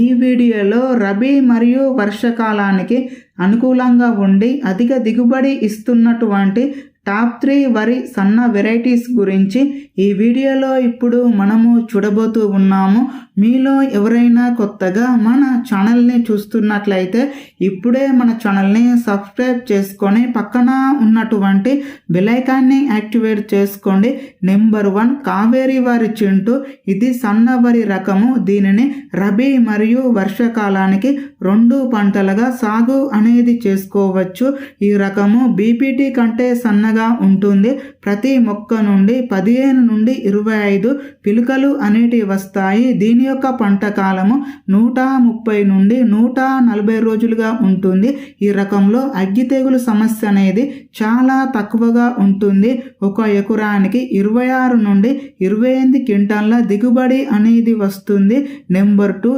ఈ వీడియోలో రబీ మరియు వర్షాకాలానికి అనుకూలంగా ఉండి అధిక దిగుబడి ఇస్తున్నటువంటి టాప్ 3 వరి సన్న వెరైటీస్ గురించి ఈ వీడియోలో ఇప్పుడు మనము చూడబోతూ ఉన్నాము. మీలో ఎవరైనా కొత్తగా మన ఛానల్ని చూస్తున్నట్లయితే ఇప్పుడే మన ఛానల్ని సబ్స్క్రైబ్ చేసుకొని పక్కన ఉన్నటువంటి బెల్ ఐకాన్ని యాక్టివేట్ చేసుకోండి. నెంబర్ 1 కావేరి వరి చింటూ. ఇది సన్న వరి రకము. దీనిని రబీ మరియు వర్షాకాలానికి 2 పంటలుగా సాగు అనేది చేసుకోవచ్చు. ఈ రకము బీపీటీ కంటే సన్నగా ఉంటుంది. ప్రతి మొక్క నుండి 15 నుండి 25 పిలుకలు అనేటివి వస్తాయి. దీని యొక్క పంట కాలము 130 నుండి 140 రోజులుగా ఉంటుంది. ఈ రకంలో అగ్గి తెగులు సమస్య అనేది చాలా తక్కువగా ఉంటుంది. ఒక ఎకరానికి 26 నుండి 28 క్వింటాల దిగుబడి అనేది వస్తుంది. నెంబర్ 2